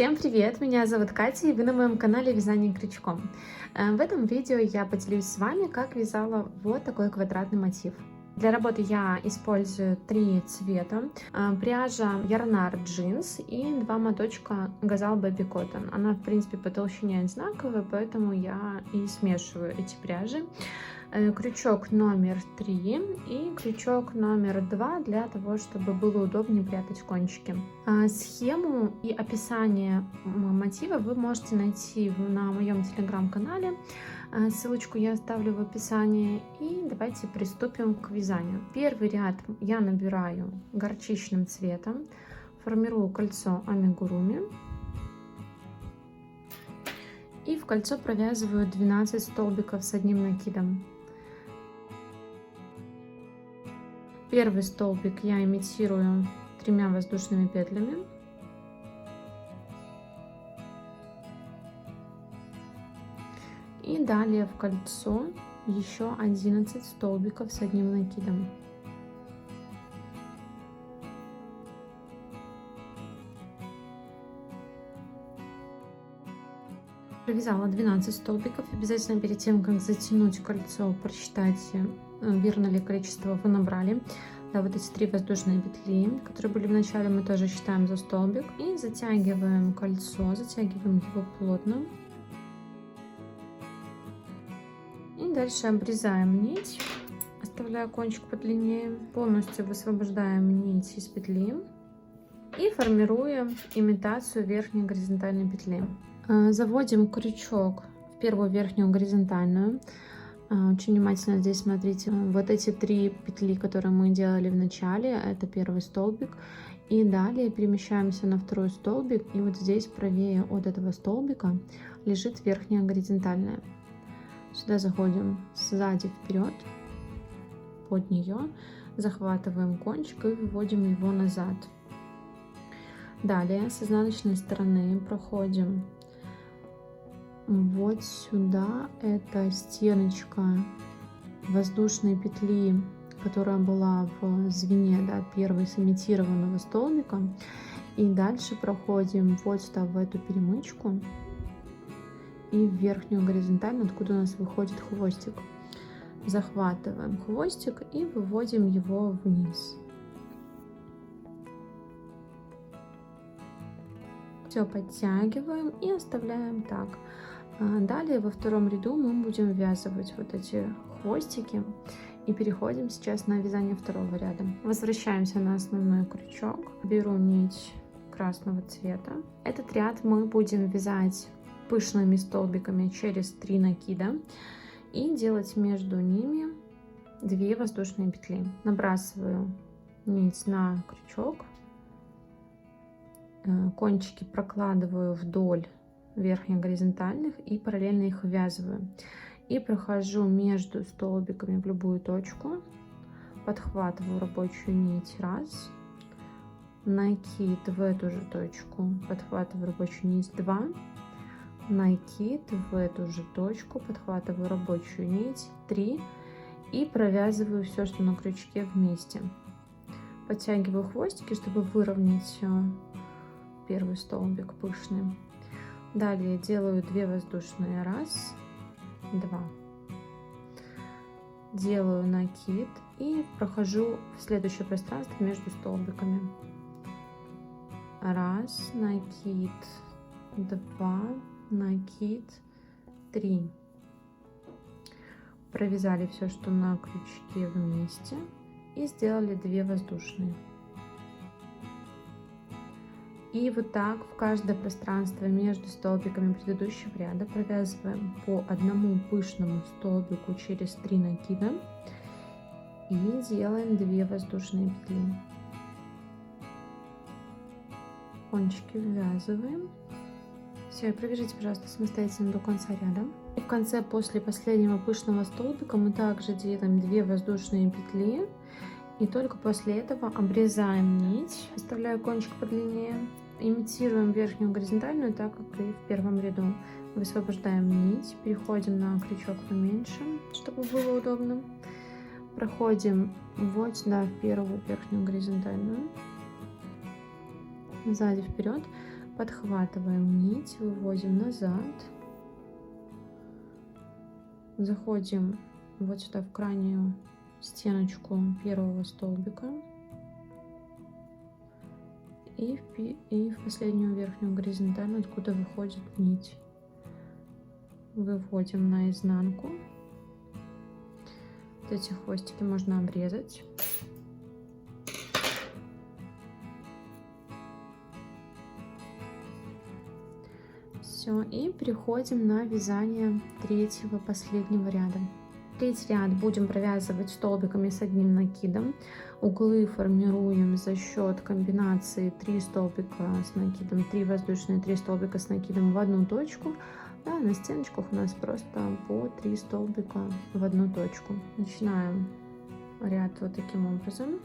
Всем привет! Меня зовут Катя, и вы на моем канале Вязание крючком. В этом видео я поделюсь с вами, как вязала вот такой квадратный мотив. Для работы я использую 3 цвета. Пряжа Yarnart Jeans и 2 моточка Gazal Baby Cotton. Она, в принципе, по толщине одинаковая, поэтому я и смешиваю эти пряжи. Крючок номер 3 и крючок номер 2 для того, чтобы было удобнее прятать кончики. Схему и описание мотива вы можете найти на моем телеграм-канале. Ссылочку я оставлю в описании. И давайте приступим к вязанию. Первый ряд я набираю горчичным цветом, формирую кольцо амигуруми и в кольцо провязываю 12 столбиков с одним накидом. Первый столбик я имитирую 3 воздушными петлями. И далее в кольцо еще 11 столбиков с одним накидом. Провязала 12 столбиков. Обязательно перед тем, как затянуть кольцо, просчитайте, верно ли количество вы набрали. Да, вот эти 3 воздушные петли, которые были в начале, мы тоже считаем за столбик. И затягиваем кольцо, затягиваем его плотно. И дальше обрезаем нить, оставляя кончик подлиннее. Полностью высвобождаем нить из петли и формируем имитацию верхней горизонтальной петли. Заводим крючок в первую верхнюю горизонтальную. Очень внимательно здесь смотрите. Вот эти 3 петли, которые мы делали в начале, это первый столбик. И далее перемещаемся на второй столбик. И вот здесь правее от этого столбика лежит верхняя горизонтальная. Сюда заходим сзади вперед, под нее, захватываем кончик и выводим его назад. Далее с изнаночной стороны проходим вот сюда. Это стеночка воздушной петли, которая была в звене, да, первой сымитированного столбика. И дальше проходим вот сюда, в эту перемычку и в верхнюю горизонтальную, откуда у нас выходит хвостик. Захватываем хвостик и выводим его вниз. Все подтягиваем и оставляем так. Далее во втором ряду мы будем ввязывать вот эти хвостики и переходим сейчас на вязание второго ряда. Возвращаемся на основной крючок. Беру нить красного цвета. Этот ряд мы будем вязать пышными столбиками через 3 накида и делать между ними 2 воздушные петли. Набрасываю нить на крючок, кончики прокладываю вдоль верхних горизонтальных и параллельно их ввязываю. И прохожу между столбиками в любую точку, подхватываю рабочую нить, раз, накид в эту же точку, подхватываю рабочую нить, 2, накид в эту же точку, подхватываю рабочую нить, 3 и провязываю все, что на крючке, вместе. Подтягиваю хвостики, чтобы выровнять первый столбик пышный. Далее делаю 2 воздушные, раз, 2, делаю накид и прохожу в следующее пространство между столбиками. Раз, накид, 2, накид, 3. Провязали все, что на крючке, вместе и сделали 2 воздушные. И вот так в каждое пространство между столбиками предыдущего ряда провязываем по одному пышному столбику через 3 накида и делаем 2 воздушные петли. Кончики ввязываем. Все, и провяжите, пожалуйста, самостоятельно до конца ряда. И в конце, после последнего пышного столбика, мы также делаем 2 воздушные петли. И только после этого обрезаем нить, оставляю кончик подлиннее, имитируем верхнюю горизонтальную, так как и в первом ряду. Высвобождаем нить, переходим на крючок поменьше, чтобы было удобно. Проходим вот сюда в первую верхнюю горизонтальную, сзади вперед, подхватываем нить, выводим назад, заходим вот сюда в крайнюю стеночку первого столбика и в последнюю верхнюю горизонтальную, откуда выходит нить. Выводим на изнанку. Вот эти хвостики можно обрезать. Все, и переходим на вязание третьего последнего ряда. Третий ряд будем провязывать столбиками с одним накидом. Углы формируем за счет комбинации 3 столбика с накидом, 3 воздушные, 3 столбика с накидом в одну точку. А на стеночках у нас просто по 3 столбика в одну точку. Начинаем ряд вот таким образом.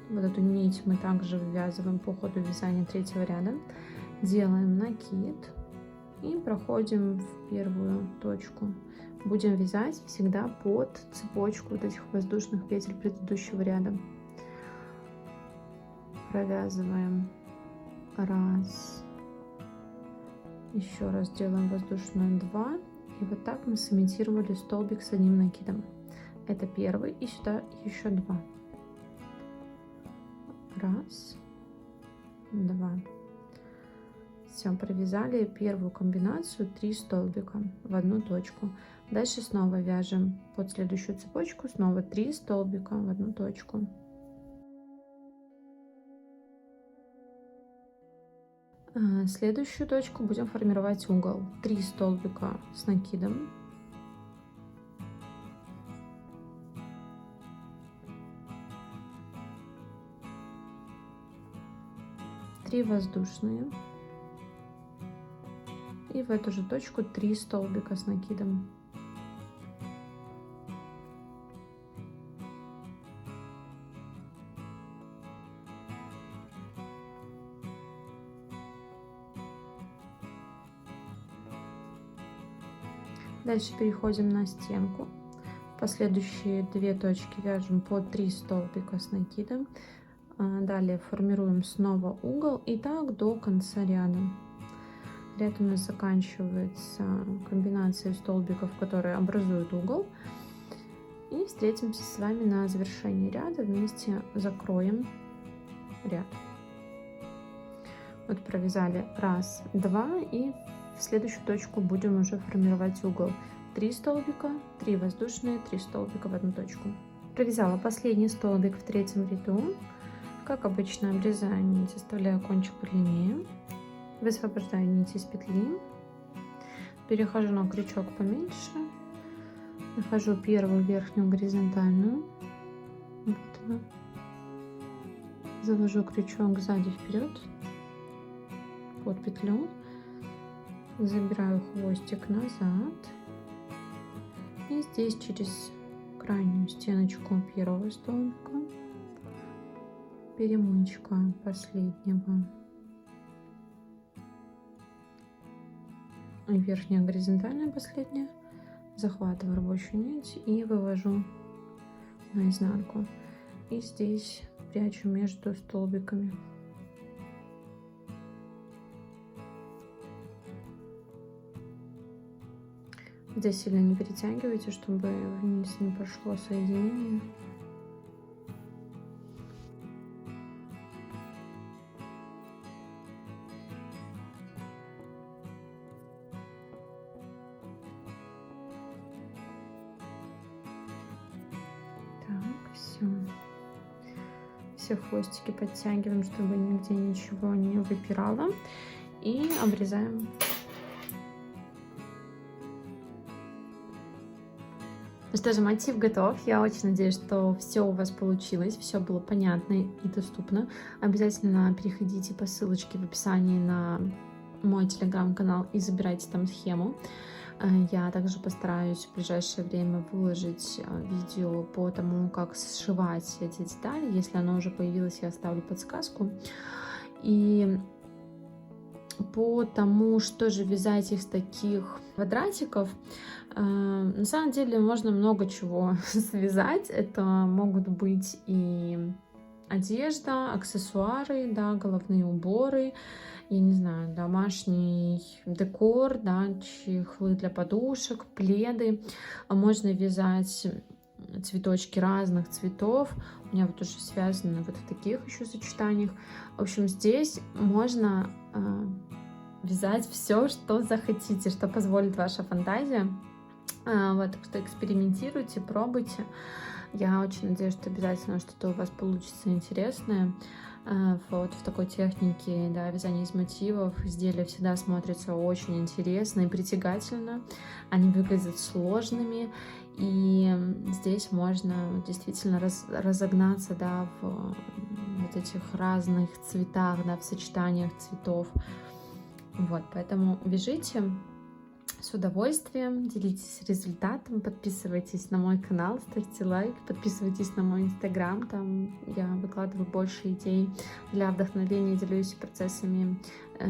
Вот эту нить мы также ввязываем по ходу вязания третьего ряда. Делаем накид и проходим в первую точку. Будем вязать всегда под цепочку вот этих воздушных петель предыдущего ряда. Провязываем раз, еще раз делаем воздушную 2, и вот так мы сымитировали столбик с одним накидом. Это первый, и сюда еще 2. Раз, 2. Все, провязали первую комбинацию 3 столбика в одну точку. Дальше снова вяжем под следующую цепочку, снова 3 столбика в одну точку. Следующую точку будем формировать угол. 3 столбика с накидом. Три воздушные. И в эту же точку 3 столбика с накидом. Дальше переходим на стенку. Последующие 2 точки вяжем по 3 столбика с накидом. Далее формируем снова угол, и так до конца ряда. Ряд у нас заканчивается комбинацией столбиков, которые образуют угол. И встретимся с вами на завершении ряда. Вместе закроем ряд. Вот провязали раз, 2, и в следующую точку будем уже формировать угол. 3 столбика, 3 воздушные, 3 столбика в одну точку. Провязала последний столбик в третьем ряду. Как обычно, обрезаю нить, оставляю кончик подлиннее. Высвобождаю нить из петли. Перехожу на крючок поменьше. Нахожу первую верхнюю горизонтальную. Вот она. Завожу крючок сзади вперед под петлю. Забираю хвостик назад. И здесь через крайнюю стеночку первого столбика перемычка последнего. Верхняя горизонтальная последняя. Захватываю рабочую нить и вывожу на изнанку. И здесь прячу между столбиками. Здесь сильно не перетягивайте, чтобы вниз не пошло соединение. Так, все хвостики подтягиваем, чтобы нигде ничего не выпирало, и обрезаем. Ну что же, мотив готов. Я очень надеюсь, что все у вас получилось, все было понятно и доступно. Обязательно переходите по ссылочке в описании на мой телеграм-канал и забирайте там схему. Я также постараюсь в ближайшее время выложить видео по тому, как сшивать эти детали. Если оно уже появилось, я оставлю подсказку. И по тому, что же вязать из таких квадратиков, на самом деле можно много чего связать. Это могут быть и одежда, аксессуары, да, головные уборы, я не знаю, домашний декор, да, чехлы для подушек, пледы. Можно вязать цветочки разных цветов. У меня вот уже связано вот в таких еще сочетаниях. В общем, здесь можно вязать все, что захотите, что позволит ваша фантазия. Вот, так что экспериментируйте, пробуйте. Я очень надеюсь, что обязательно что-то у вас получится интересное. Вот в такой технике, да, вязания из мотивов изделия всегда смотрятся очень интересно и притягательно. Они выглядят сложными, и здесь можно действительно разогнаться, да, в вот этих разных цветах, да, в сочетаниях цветов. Вот, поэтому вяжите с удовольствием, делитесь результатом, подписывайтесь на мой канал, ставьте лайк, подписывайтесь на мой инстаграм, там я выкладываю больше идей для вдохновения, делюсь процессами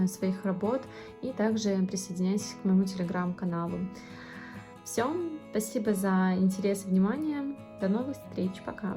своих работ, и также присоединяйтесь к моему телеграм-каналу. Все, спасибо за интерес и внимание, до новых встреч, пока!